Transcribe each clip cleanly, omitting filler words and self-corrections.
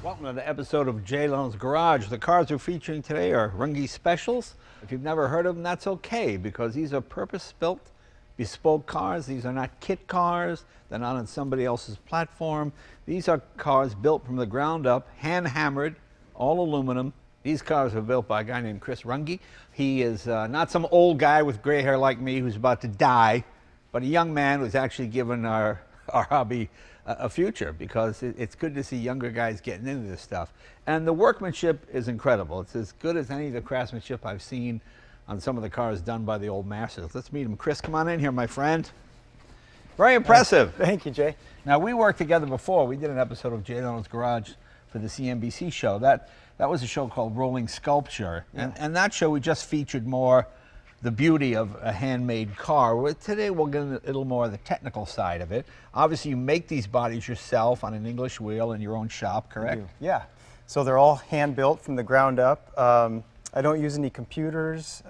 Welcome to the episode of Jay Leno's Garage. The cars we're featuring today are Runge Specials. If you've never heard of them, that's okay, because these are purpose-built, bespoke cars. These are not kit cars. They're not on somebody else's platform. These are cars built from the ground up, hand-hammered, all aluminum. These cars were built by a guy named Runge. He is not some old guy with gray hair like me who's about to die, but a young man who's actually given our hobby a future, because it's good to see younger guys getting into this stuff. And the workmanship is incredible. It's as good as any of the craftsmanship I've seen on some of the cars done by the old masters. Let's meet him. Chris, come on in here, my friend. Very impressive. Thank you, Jay. Now, we worked together before. We did an episode of Jay Leno's Garage for the CNBC show. That was a show called Rolling Sculpture. Yeah. And that show, we just featured more the beauty of a handmade car. Today we'll get a little more of the technical side of it. Obviously, you make these bodies yourself on an English wheel in your own shop, correct? Yeah. So they're all hand built from the ground up. I don't use any computers,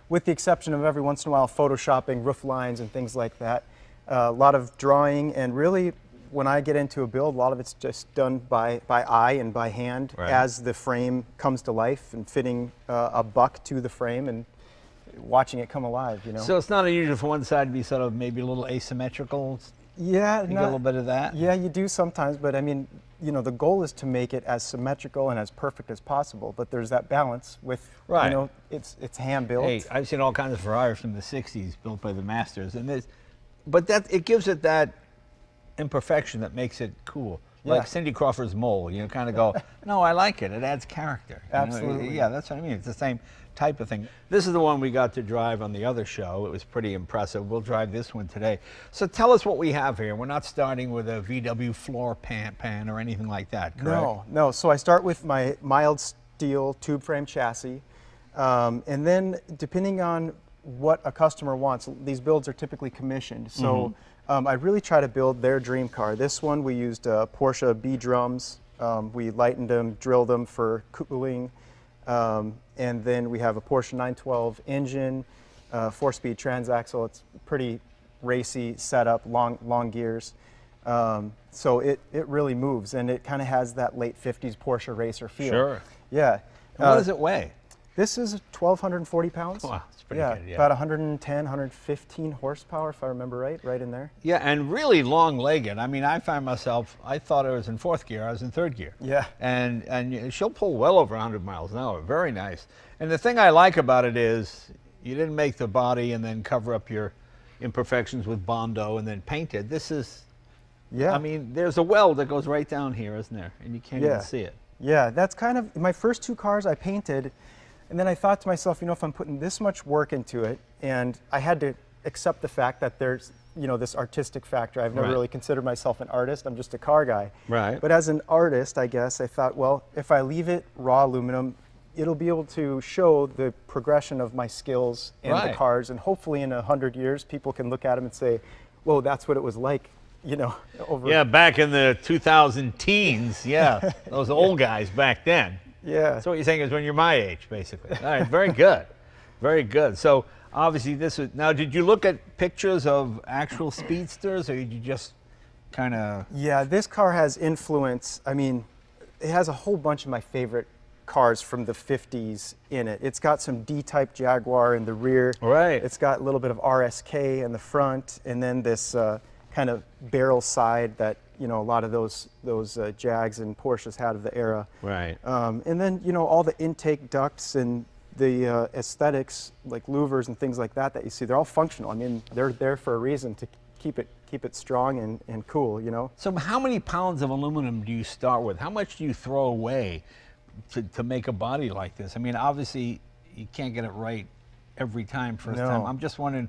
with the exception of every once in a while photoshopping roof lines and things like that. A lot of drawing, and really when I get into a build, a lot of it's just done by eye and by hand, right, as the frame comes to life, and fitting a buck to the frame and watching it come alive, you know. So it's not unusual for one side to be sort of maybe a little asymmetrical? Yeah. You get a little bit of that? Yeah, you do sometimes, but I mean, you know, the goal is to make it as symmetrical and as perfect as possible, but there's that balance with, right, you know, it's hand built. Hey, I've seen all kinds of Ferraris from the 60s built by the masters, and but it gives it that imperfection that makes it cool. Yeah. Like Cindy Crawford's mole, you kind of go, no, I like it. It adds character. Absolutely. Yeah, that's what I mean. It's the same type of thing. This is the one we got to drive on the other show. It was pretty impressive. We'll drive this one today. So tell us what we have here. We're not starting with a VW floor pan or anything like that, correct? No. So I start with my mild steel tube frame chassis, and then depending on what a customer wants, these builds are typically commissioned. So I really try to build their dream car. This one we used Porsche B drums. We lightened them, drilled them for cooling, and then we have a Porsche 912 engine, 4-speed transaxle. It's pretty racy setup, long gears. So it really moves, and it kind of has that late 50s Porsche racer feel. Sure. Yeah. And what does it weigh? This is 1,240 pounds. Wow, it's pretty good, yeah. About 110, 115 horsepower, if I remember right in there. Yeah, and really long-legged. I mean, I find myself, I thought I was in 4th gear, I was in 3rd gear. Yeah. And she'll pull well over 100 miles an hour, very nice. And the thing I like about it is, you didn't make the body and then cover up your imperfections with Bondo and then paint it. This is, yeah. I mean, there's a weld that goes right down here, isn't there? And you can't even see it. Yeah, that's kind of, my first 2 cars I painted, and then I thought to myself, you know, if I'm putting this much work into it, and I had to accept the fact that there's, you know, this artistic factor. I've never really considered myself an artist. I'm just a car guy. Right. But as an artist, I guess, I thought, well, if I leave it raw aluminum, it'll be able to show the progression of my skills in the cars, and hopefully in 100 years, people can look at them and say, whoa, that's what it was like, you know, over. Yeah, back in the 2000 teens, yeah, those old guys back then. Yeah. So what you're saying is when you're my age, basically. All right, very good. Very good. So obviously this is, now did you look at pictures of actual speedsters, or did you just kind of? Yeah, this car has influence. I mean, it has a whole bunch of my favorite cars from the 50s in it. It's got some D-type Jaguar in the rear. Right. It's got a little bit of RSK in the front, and then this kind of barrel side that, you know, a lot of those Jags and Porsches had of the era. Right. And then, you know, all the intake ducts and the aesthetics, like louvers and things like that you see, they're all functional. I mean, they're there for a reason, to keep it strong and cool, you know. So how many pounds of aluminum do you start with? How much do you throw away to make a body like this? I mean, obviously, you can't get it right every time first time. I'm just wondering.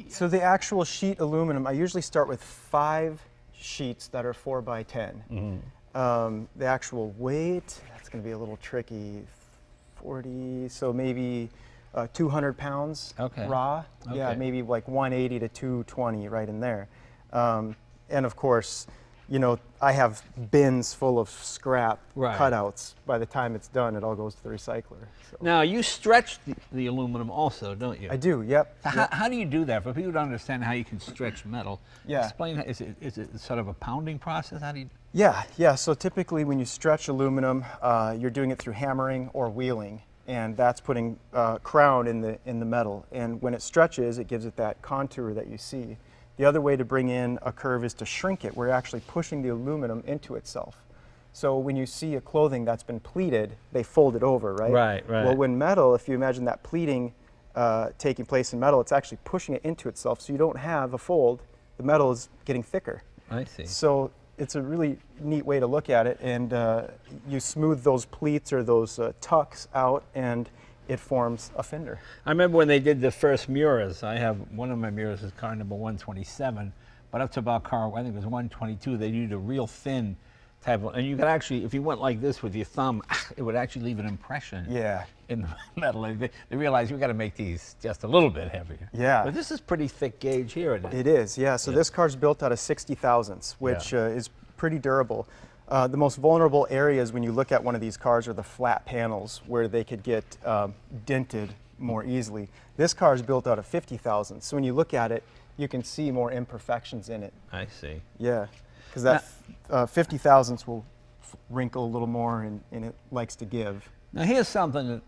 So the actual sheet aluminum, I usually start with 5 sheets that are 4x10. The actual weight, that's going to be a little tricky. 40, so maybe 200 pounds raw. Yeah, maybe like 180 to 220 right in there. And of course, you know, I have bins full of scrap Right. cutouts. By the time it's done, it all goes to the recycler. So. Now, you stretch the aluminum also, don't you? I do, yep. So yep. how do you do that? For people to understand how you can stretch metal, Yeah. explain, is it sort of a pounding process? How do you? Yeah. So typically when you stretch aluminum, you're doing it through hammering or wheeling, and that's putting crown in the metal. And when it stretches, it gives it that contour that you see. The other way to bring in a curve is to shrink it. We're actually pushing the aluminum into itself. So when you see a clothing that's been pleated, they fold it over, right? Right. Well, when metal, if you imagine that pleating taking place in metal, it's actually pushing it into itself, so you don't have a fold. The metal is getting thicker. I see. So it's a really neat way to look at it, and you smooth those pleats or those tucks out, and it forms a fender. I remember when they did the first Miuras. I have one of my Miuras is car number 127, but up to about car, I think it was 122, they did a real thin type of, and you could actually, if you went like this with your thumb, it would actually leave an impression in the metal. And they realized we got to make these just a little bit heavier. Yeah. But this is pretty thick gauge here, isn't it? It is, yeah. So this car's built out of 60 thousandths, which is pretty durable. The most vulnerable areas when you look at one of these cars are the flat panels where they could get dented more easily. This car is built out of 50 thousandths, so when you look at it, you can see more imperfections in it. I see. Yeah, because that 50 thousandths will wrinkle a little more, and it likes to give. Now here's something that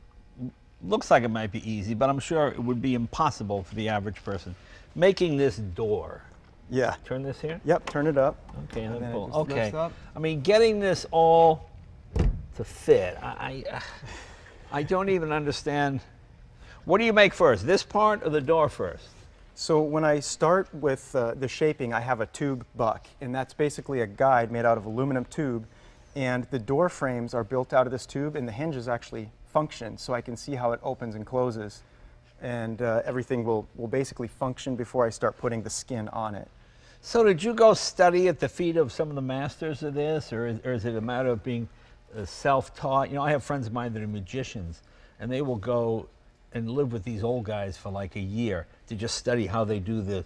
looks like it might be easy, but I'm sure it would be impossible for the average person. Making this door. Yeah. Turn this here? Yep, turn it up. Okay, and And then then it pull. just Okay. lifts up. I mean, getting this all to fit, I don't even understand. What do you make first, this part or the door first? So when I start with the shaping, I have a tube buck, and that's basically a guide made out of aluminum tube, and the door frames are built out of this tube, and the hinges actually function, so I can see how it opens and closes, and everything will basically function before I start putting the skin on it. So did you go study at the feet of some of the masters of this, or is it a matter of being self-taught? You know, I have friends of mine that are magicians, and they will go and live with these old guys for like a year to just study how they do the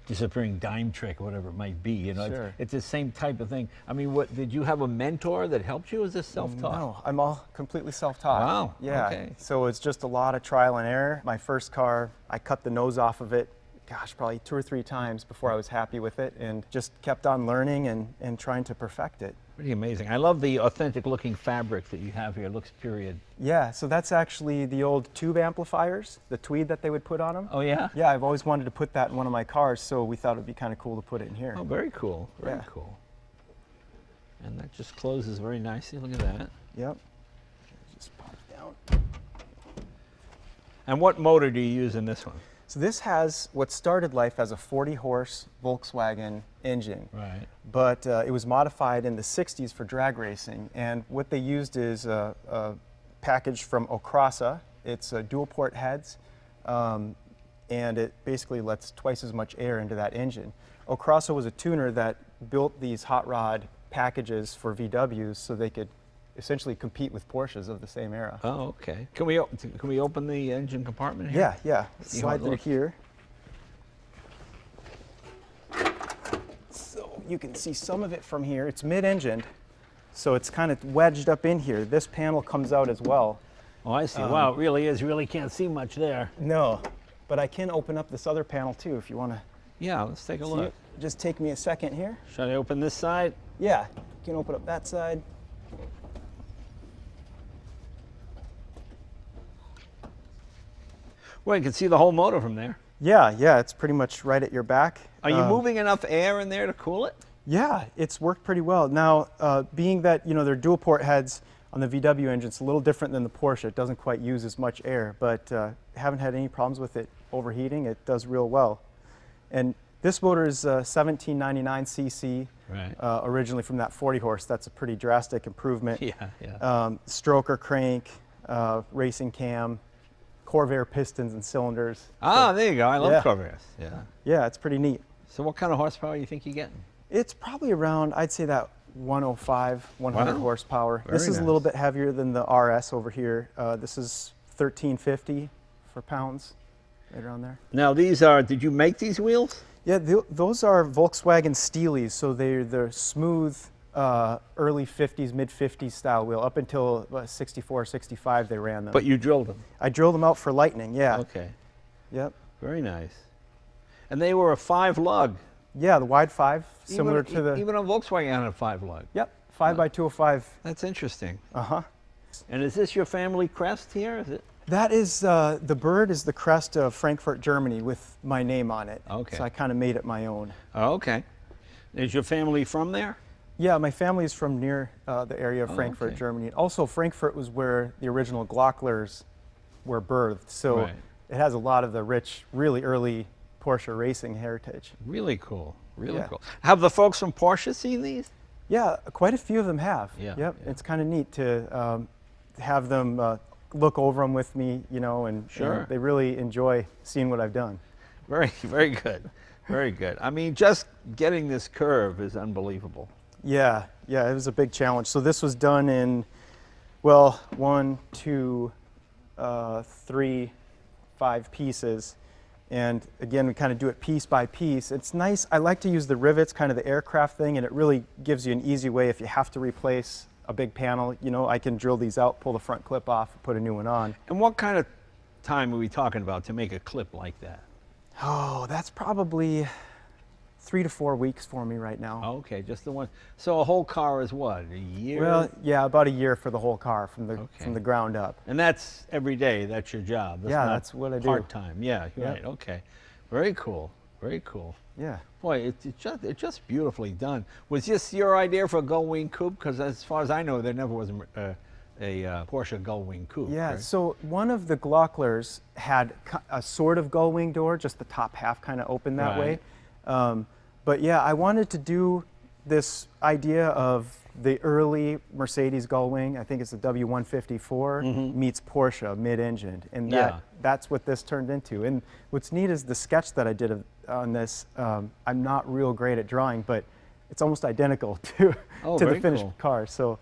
disappearing dime trick or whatever it might be. You know, Sure. it's the same type of thing. I mean, what did you have a mentor that helped you? Or is this self-taught? No, I'm all completely self-taught. Wow, Yeah. okay. So it's just a lot of trial and error. My first car, I cut the nose off of it, gosh, probably 2 or 3 times before I was happy with it, and just kept on learning and trying to perfect it. Pretty amazing. I love the authentic looking fabric that you have here. It looks period. Yeah, so that's actually the old tube amplifiers, the tweed that they would put on them. Oh yeah? Yeah, I've always wanted to put that in one of my cars, so we thought it would be kind of cool to put it in here. Oh, very cool. Very Yeah. cool. And that just closes very nicely. Look at that. Yep. Just pop it down. And what motor do you use in this one? So this has what started life as a 40-horse Volkswagen engine. Right. But it was modified in the 60s for drag racing, and what they used is a package from Okrasa. It's dual port heads, and it basically lets twice as much air into that engine. Okrasa was a tuner that built these hot rod packages for VWs so they could essentially compete with Porsches of the same era. Oh, okay. Can we open the engine compartment here? Yeah. See how it Slide through looks. here. So you can see some of it from here. It's mid-engined, so it's kind of wedged up in here. This panel comes out as well. Oh, I see. Wow, it really is. You really can't see much there. No, but I can open up this other panel too if you want to Yeah, let's take a see look. it. Just take me a second here. Should I open this side? Yeah, you can open up that side. Well, you can see the whole motor from there. Yeah, it's pretty much right at your back. Are you moving enough air in there to cool it? Yeah, it's worked pretty well. Now, being that, you know, they're dual port heads on the VW engine, it's a little different than the Porsche. It doesn't quite use as much air, but haven't had any problems with it overheating. It does real well. And this motor is 1799 cc, Right. originally from that 40 horse. That's a pretty drastic improvement. Yeah. Stroker crank, racing cam, Corvair pistons and cylinders. Ah, there you go. I love Yeah. Corvairs. Yeah. Yeah, it's pretty neat. So what kind of horsepower do you think you're getting? It's probably around, I'd say that 105, 100 Wow. horsepower. Very This is a little nice. bit heavier than the RS over here. This is 1350 for pounds, right around there. Now these are, did you make these wheels? Yeah, those are Volkswagen Steelies, so they're smooth, early 50s, mid 50s style wheel. Up until 64, 65, they ran them. But you drilled them? I drilled them out for lightning, yeah. Okay. Yep. Very nice. And they were a 5-lug. Yeah, the wide 5, similar to the... Even a Volkswagen had a 5-lug. Yep, 5x205. That's interesting. Uh-huh. And is this your family crest here? Is it? That is, the bird is the crest of Frankfurt, Germany, with my name on it. Okay. So I kind of made it my own. Oh, okay. Is your family from there? Yeah, my family is from near the area of Frankfurt, okay. Germany. Also, Frankfurt was where the original Glocklers were birthed. So Right. it has a lot of the rich, really early Porsche racing heritage. Really cool. Really Yeah. cool. Have the folks from Porsche seen these? Yeah, quite a few of them have. Yeah, Yep, yeah. it's kind of neat to have them look over them with me, and Sure. they really enjoy seeing what I've done. Very, very good. Very good. I mean, just getting this curve is unbelievable. Yeah, it was a big challenge. So this was done in, well, 1, 2, 3, 5 pieces. And again, we kind of do it piece by piece. It's nice. I like to use the rivets, kind of the aircraft thing, and it really gives you an easy way if you have to replace a big panel. I can drill these out, pull the front clip off, put a new one on. And what kind of time are we talking about to make a clip like that? Oh, that's probably 3 to 4 weeks for me right now. Okay, just the one. So a whole car is what, a year? Well, yeah, about a year for the whole car from the Okay. ground up. And that's every day, that's your job? That's Yeah, not that's what I do. part-time, yeah, Yep. right, okay. Very cool, very cool. Yeah. Boy, it's just beautifully done. Was this your idea for a Gullwing Coupe? Because as far as I know, there never was a Porsche Gullwing Coupe. Yeah, correct? so one of the Glocklers had a sort of gull-wing door, just the top half kind of open that way. But yeah, I wanted to do this idea of the early Mercedes gull-wing. I think it's the W154 meets Porsche mid-engine, and that's what this turned into. And what's neat is the sketch that I did on this. I'm not real great at drawing, but it's almost identical to the very finished cool. car. So.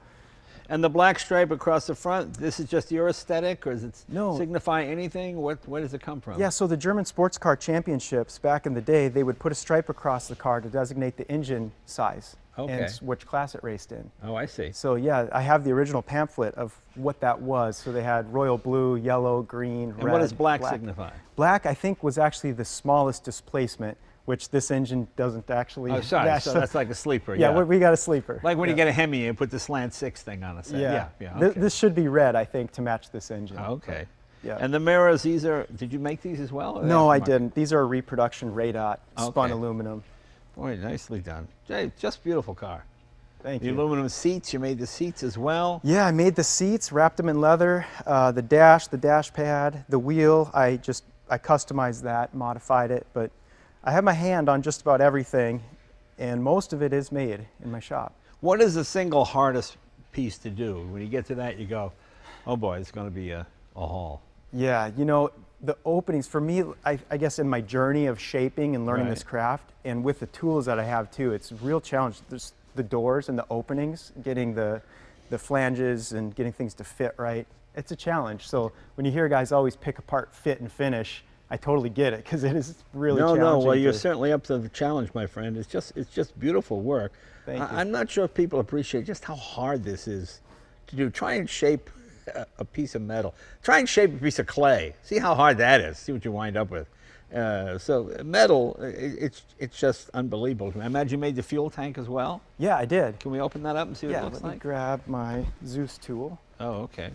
And the black stripe across the front, this is just your aesthetic, or does it No. signify anything? Where does it come from? Yeah, so the German sports car championships back in the day, they would put a stripe across the car to designate the engine size Okay. and which class it raced in. Oh, I see. So yeah, I have the original pamphlet of what that was. So they had royal blue, yellow, green, red. And what does black signify? Black, I think, was actually the smallest displacement, which this engine doesn't actually. Oh, sorry, match. so that's like a sleeper, Yeah, we got a sleeper. Like when yeah. you get a Hemi and put the slant 6 thing on a set. Yeah, okay. This should be red, I think, to match this engine. Okay. Yeah. And the mirrors, did you make these as well? or No, I aftermarket? didn't. These are a reproduction Radot spun Okay. aluminum. Boy, nicely done. Jay, just beautiful car. Thank The you. aluminum seats, you made the seats as well. Yeah, I made the seats, wrapped them in leather, the dash pad, the wheel. I customized that, modified it, but I have my hand on just about everything, and most of it is made in my shop. What is the single hardest piece to do? When you get to that, you go, oh boy, it's going to be a haul. Yeah, the openings, for me, I guess in my journey of shaping and learning this craft, and with the tools that I have too, it's a real challenge. There's the doors and the openings, getting the flanges and getting things to fit right. It's a challenge. So when you hear guys always pick apart fit and finish, I totally get it, because it is really challenging. No, well, you're certainly up to the challenge, my friend. It's just beautiful work. Thank you. I'm not sure if people appreciate just how hard this is to do. Try and shape a piece of metal. Try and shape a piece of clay. See how hard that is. See what you wind up with. So metal, it's just unbelievable. I imagine you made the fuel tank as well? Yeah, I did. Can we open that up and see what it looks let me like? grab my Zeus tool. Oh, okay.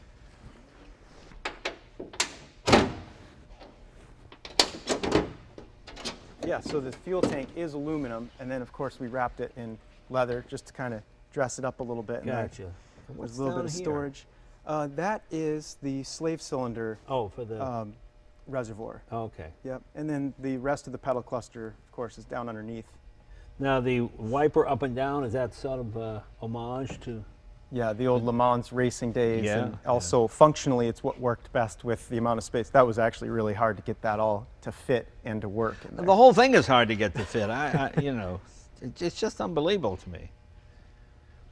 Yeah, so the fuel tank is aluminum, and then of course we wrapped it in leather just to kind of dress it up a little bit. And then Gotcha. there's a little bit of storage. That is the slave cylinder Oh, for the... reservoir. okay. Yep, and then the rest of the pedal cluster, of course, is down underneath. Now the wiper up and down, is that sort of homage to... Yeah, the old Le Mans racing days, Yeah, and also functionally it's what worked best with the amount of space. That was actually really hard to get that all to fit and to work in there. The whole thing is hard to get to fit. It's just unbelievable to me.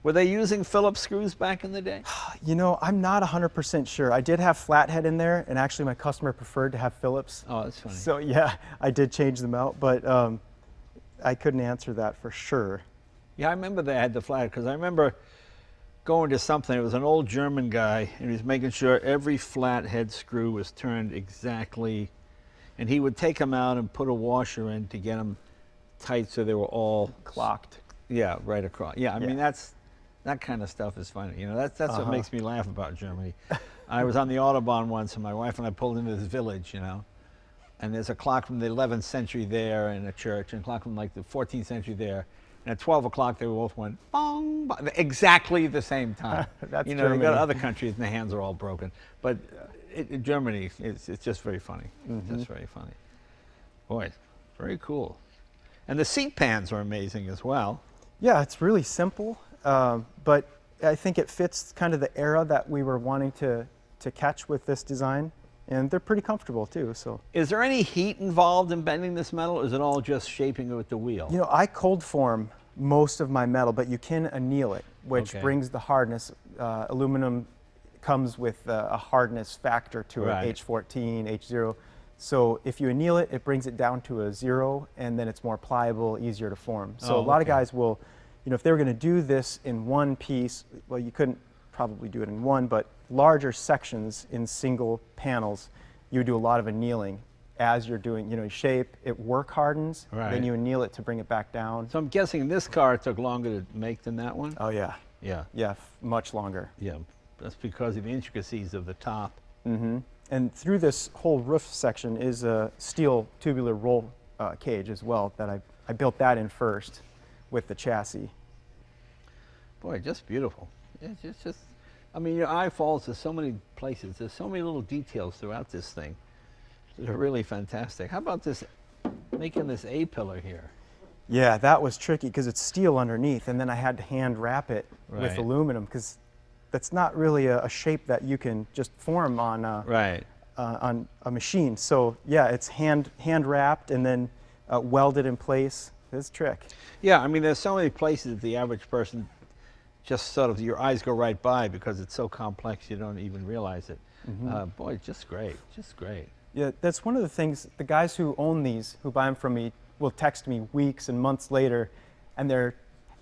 Were they using Phillips screws back in the day? I'm not 100% sure. I did have flathead in there, and actually my customer preferred to have Phillips. Oh, that's funny. So yeah, I did change them out, but I couldn't answer that for sure. Yeah, I remember they had the flat, because I remember going to something. It was an old German guy, and he was making sure every flat head screw was turned exactly, and he would take them out and put a washer in to get them tight so they were all Clocked. Yeah, right across. Yeah, I mean, Yeah. that kind of stuff is funny. You know, that's what makes me laugh about Germany. I was on the Autobahn once, and my wife and I pulled into this village, you know, and there's a clock from the 11th century there in a church, and a clock from like the 14th century there. And at 12 o'clock, they both went bong, bong, exactly the same time. That's you know, you got Germany. other countries and the hands are all broken, but in Germany, it's just very funny. Just very funny. Boy, very cool. And the seat pans are amazing as well. Yeah, it's really simple, but I think it fits kind of the era that we were wanting to catch with this design, and they're pretty comfortable too. So, Is there any heat involved in bending this metal, or is it all just shaping it with the wheel? you know, I cold form most of my metal, but you can anneal it, which Okay. brings the hardness. Aluminum comes with a hardness factor to it, Right. H14, H0. So if you anneal it, it brings it down to a 0, and then it's more pliable, easier to form. So Oh, a lot of okay. guys will, you know, if they were going to do this in one piece, well, you couldn't probably do it in one, but larger sections in single panels, you would do a lot of annealing as you're doing, you know, shape, it work hardens, Right. then you anneal it to bring it back down. So I'm guessing this car took longer to make than that one? Oh yeah, Yeah, yeah, much longer. yeah. That's because of the intricacies of the top. And through this whole roof section is a steel tubular roll cage as well that I built that in first with the chassis. Boy, just beautiful. It's just, I mean, your eye falls to so many places. There's so many little details throughout this thing that are really fantastic. How about this, making this A-pillar here? Yeah, that was tricky because it's steel underneath, and then I had to hand wrap it with Right. aluminum because that's not really a shape that you can just form on Right. on a machine. So yeah, it's hand wrapped and then welded in place. It's a trick. Yeah, I mean, there's so many places that the average person just sort of, your eyes go right by because it's so complex you don't even realize it. Boy, just great, just great. Yeah, that's one of the things, the guys who own these, who buy them from me, will text me weeks and months later, and they're,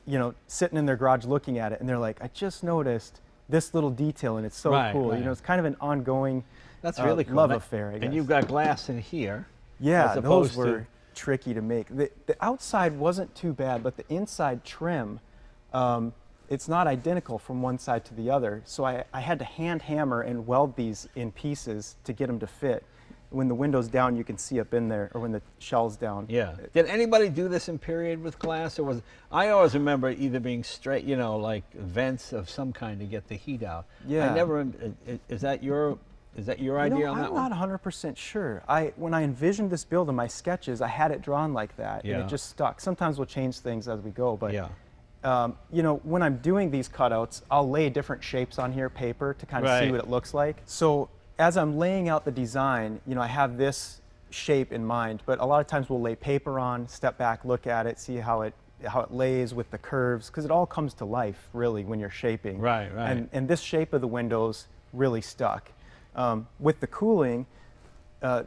you know, sitting in their garage looking at it, and they're like, I just noticed this little detail, and it's so Right, cool. right. You know, it's kind of an ongoing That's really cool. love That- affair, I guess. And you've got glass in here. Yeah, as those opposed were to- tricky to make. The outside wasn't too bad, but the inside trim, it's not identical from one side to the other. So I had to hand hammer and weld these in pieces to get them to fit. When the window's down, you can see up in there, or when the shell's down. Yeah. Did anybody do this in period with glass, or was I always remember either being straight, you know, like vents of some kind to get the heat out. Yeah. I never. Is that your idea on that I'm one? not 100% sure. When I envisioned this build in my sketches, I had it drawn like that, and Yeah. it just stuck. Sometimes we'll change things as we go, but Yeah. you know, when I'm doing these cutouts, I'll lay different shapes on here, paper, to kind of see Right. what it looks like. So as I'm laying out the design, you know, I have this shape in mind, but a lot of times we'll lay paper on, step back, look at it, see how it lays with the curves, because it all comes to life really when you're shaping. Right, right. And this shape of the windows really stuck. With the cooling,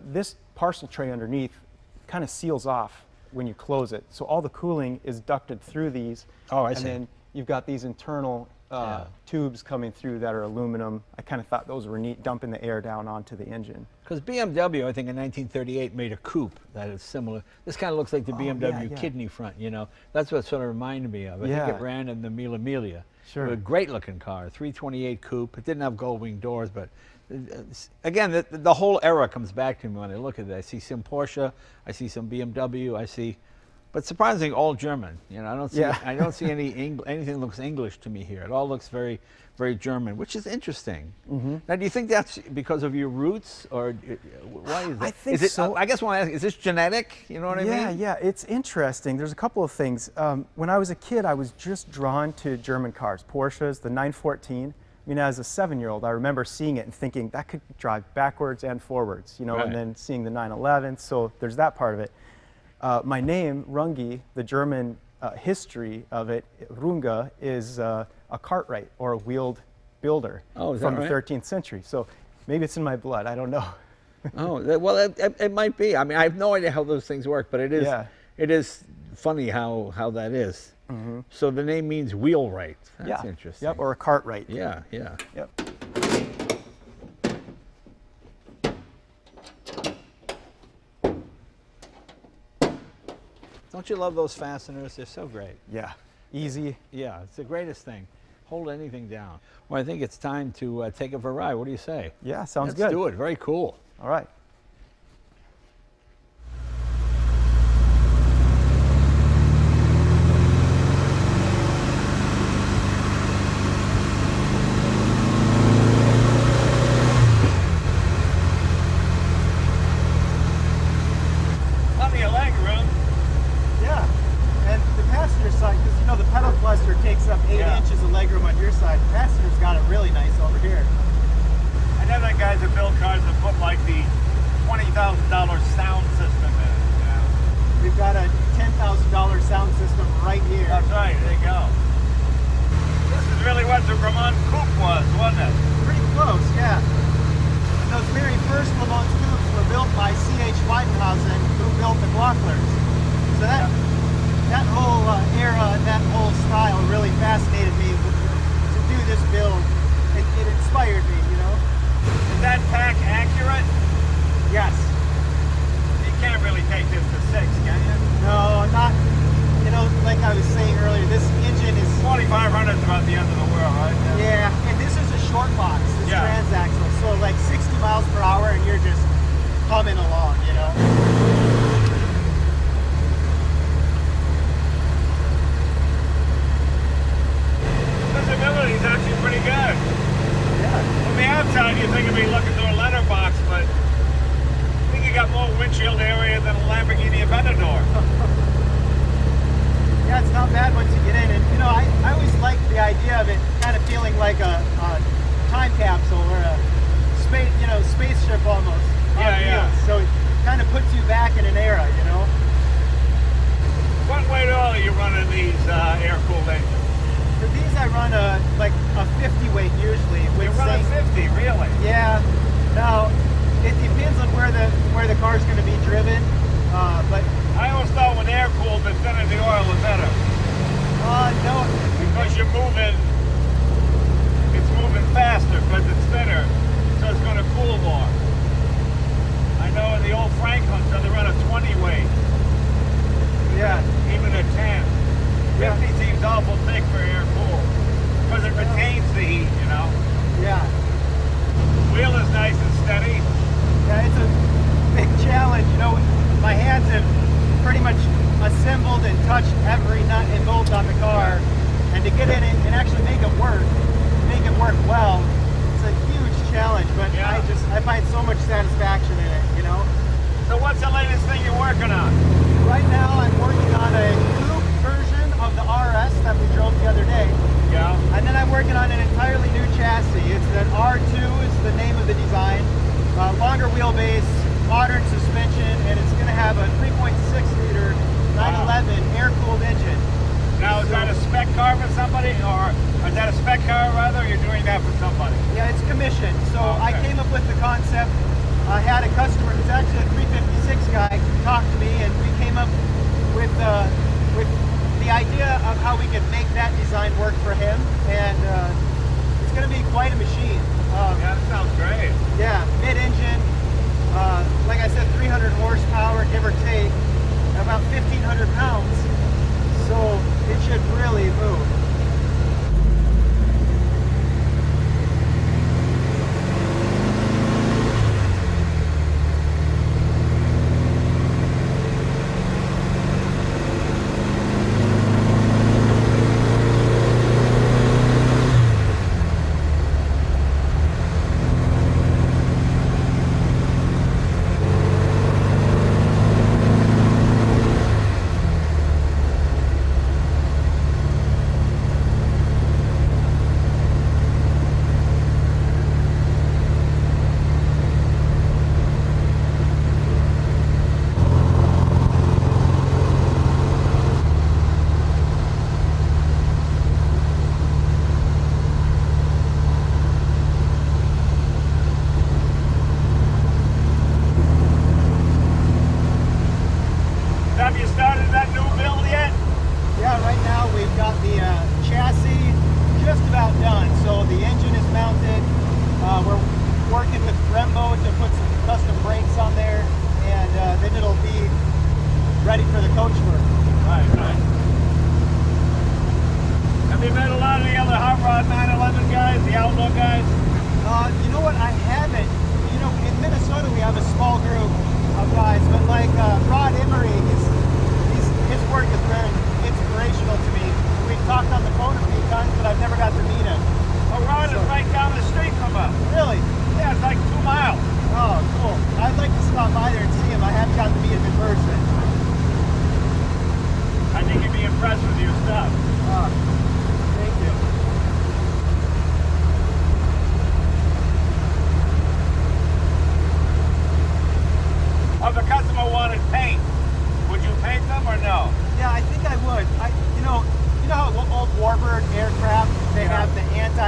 this parcel tray underneath kind of seals off when you close it. So all the cooling is ducted through these. Oh, I and see. then you've got these internal Yeah. tubes coming through that are aluminum. I kind of thought those were neat, dumping the air down onto the engine. Because BMW, I think in 1938, made a coupe that is similar. This kind of looks like the BMW yeah. kidney front, you know. That's what sort of reminded me of. I Yeah. think it ran in the Mille Miglia. Sure. A great looking car, 328 coupe. It didn't have Gullwing doors, but again, the whole era comes back to me when I look at it. I see some Porsche, I see some BMW, I see, but surprisingly, all German. You know, I don't see, Yeah. I don't see anything that looks English to me here. It all looks very, very German, which is interesting. Now, do you think that's because of your roots, or why is that? I think is it, so. I guess I want to ask, is this genetic? You know what I mean? Yeah, it's interesting. There's a couple of things. When I was a kid, I was just drawn to German cars, Porsches, the 914. I mean, as a 7-year-old, I remember seeing it and thinking that could drive backwards and forwards, you know, Right. and then seeing the 911. So there's that part of it. My name, Rünge, the German history of it, Rünge, is a cartwright or a wheeled builder Oh, is that from right? the 13th century. So maybe it's in my blood. I don't know. Oh, well, it might be. I mean, I have no idea how those things work, but it is. Yeah. It is funny how that is. So the name means wheelwright. That's Yeah. interesting. Yep, or a Cartwright. Yeah, yeah. Yep. Don't you love those fasteners? They're so great. Yeah. Easy. Yeah, it's the greatest thing. Hold anything down. Well, I think it's time to take it for a ride. What do you say? Yeah, sounds Let's good. do it. Very cool. All right. Plenty of leg room. Yeah. And the passenger side, because you know the pedal cluster takes up 8 Yeah. inches of legroom on your side. The passenger's got it really nice over here. I know that guys that build cars that put like the $20,000 sound system in it. You know? We've got a $10,000 sound system right here. That's right. There you go. This is really what the McLaren Coupe was, wasn't it? Pretty close, yeah. And those very first Le Mans coupes were built by C.H. Weidenhausen, who built the Glocklers. So that whole era, that whole style really fascinated me to do this build. It inspired me, you know? Is that pack accurate? Yes. You can't really take this to 6, can you? No, not, you know, like I was saying earlier, this engine is... 4,500 is about the end of the world, right? Yeah, and this is a short box, this Yeah. transaxle. So like 60 miles per hour and you're just humming along, you know? Visibility is actually pretty good. Yeah. From the outside, you think you'd be looking through a letterbox, but I think you got more windshield area than a Lamborghini Aventador. Yeah, it's not bad once you get in. And, you know, I always liked the idea of it kind of feeling like a time capsule or a space, you know, spaceship almost. on Yeah, yeah. wheels. So it kind of puts you back in an era, you know? What weight oil are you running these air-cooled engines? For these, I run like a 50 weight usually. You With run a 50, really? Yeah. Now, it depends on where the car's going to be driven, but I always thought when air-cooled, the thinner the oil, the better. no. Because you're moving, it's moving faster because it's thinner, so it's going to cool more. I know in the old Franklins, they run a 20 weight, Yeah. even a 10. Yeah. 50 seems awful thick for air cool because it retains the heat, you know. Yeah. Wheel is nice and steady. Yeah, it's a big challenge. You know, my hands have pretty much assembled and touched every nut and bolt on the car, and to get in it and actually make it work well, it's a huge challenge. But Yeah. I find so much satisfaction in it. You know. So what's the latest thing you're working on? Right now, I'm working on a coupe version of the RS that we drove the other day. Yeah. And then I'm working on an entirely new chassis. It's an R2 is the name of the design. Longer wheelbase, modern suspension, and it's going to have a 3.6 liter 911 air-cooled engine. Now is that a spec car for somebody, or is that a spec car rather, or you're doing that for somebody? Yeah, it's commissioned. So I Okay. came up with the concept. I had a customer who's actually a 356 guy talk to me, and we came up with the idea of how we could make that design work for him, and it's going to be quite a machine. Yeah, that sounds great. Yeah, mid-engine, like I said, 300 horsepower, give or take, about 1,500 pounds. So it should really move.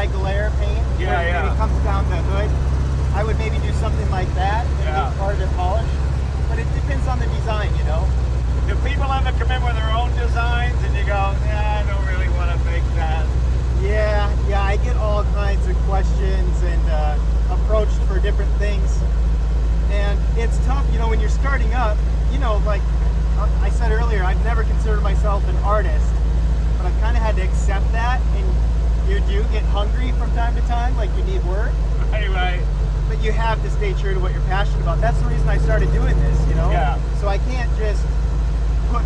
anti-glare paint. Yeah, where yeah. It comes down the hood. I would maybe do something like that and Yeah. leave part of it polished. But it depends on the design, you know. Do people ever come in with their own designs and you go, yeah, I don't really want to make that? Yeah, I get all kinds of questions and approached for different things. And it's tough, you know, when you're starting up, you know, like I said earlier, I've never considered myself an artist, but I've kind of had to accept that, and you do get hungry from time to time, like you need work. Right. But you have to stay true to what you're passionate about. That's the reason I started doing this, you know? Yeah. So I can't just put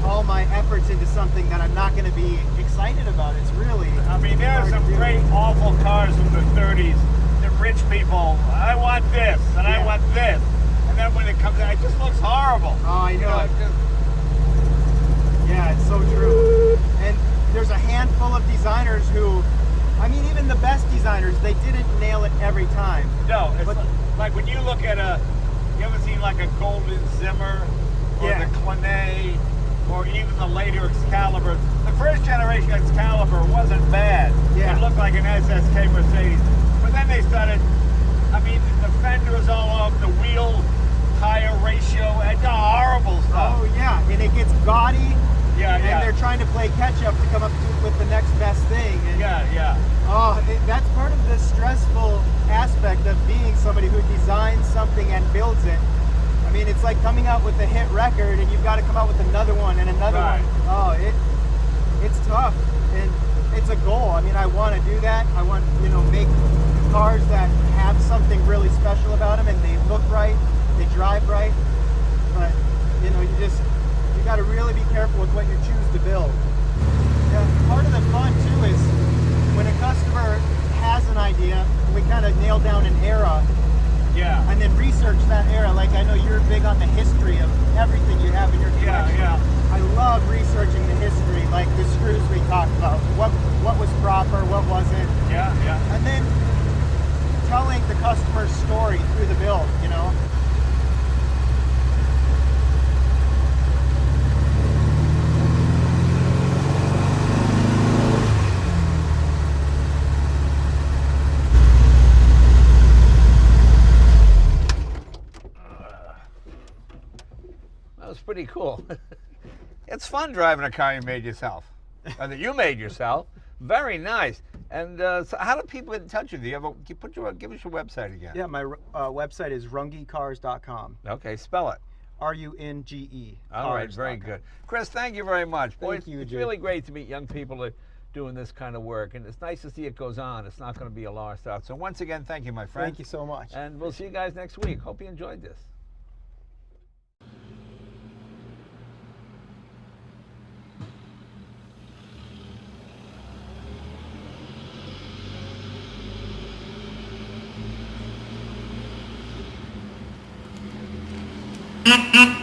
all my efforts into something that I'm not going to be excited about. It's really I mean, there are hard some to do. great, awful cars from the 30s. The rich people, I want this, and I Yeah. want this. And then when it comes out, it just looks horrible. Oh, I know. You know, it just, Yeah, it's so true. And there's a handful of designers who, I mean, even the best designers, they didn't nail it every time. no, it's But- like when you look at you ever seen like a Golden Zimmer or Yeah. the Clanay or even the later Excalibur? The first generation Excalibur wasn't bad. Yeah. It looked like an SSK Mercedes. But then they started, I mean, the fender was all off, the wheel tire ratio, and horrible stuff. Oh, yeah. And it gets gaudy. Yeah, and yeah. they're trying to play catch up to come up with the next best thing. And Yeah. oh, that's part of the stressful aspect of being somebody who designs something and builds it. I mean, it's like coming out with a hit record and you've got to come out with another one and another Right. one. Oh, it's tough, and it's a goal. I mean, I want to do that. I want, you know, make cars that have something really special about them and they look right, they drive right. But, you know, you got to really be careful with what you choose to build. Yeah, part of the fun too is when a customer has an idea, we kind of nail down an era Yeah. and then research that era. Like I know you're big on the history of everything you have in your collection. Yeah. I love researching the history, like the screws we talked about. What was proper, what wasn't, Yeah. and then telling the customer's story through the build, you know. That was pretty cool. It's fun driving a car you made yourself, or that you made yourself. Very nice. And so how do people get in touch with you? Give us your website again. Yeah, my website is rungecars.com. Okay, spell it. RUNGE. All right, very good. Chris, thank you very much. Boy, Thank you, it's Jay. really great to meet young people that are doing this kind of work, and it's nice to see it goes on. It's not going to be a lost art. So once again, thank you, my friend. Thank you so much. And we'll see you guys next week. Hope you enjoyed this. Mm-hmm.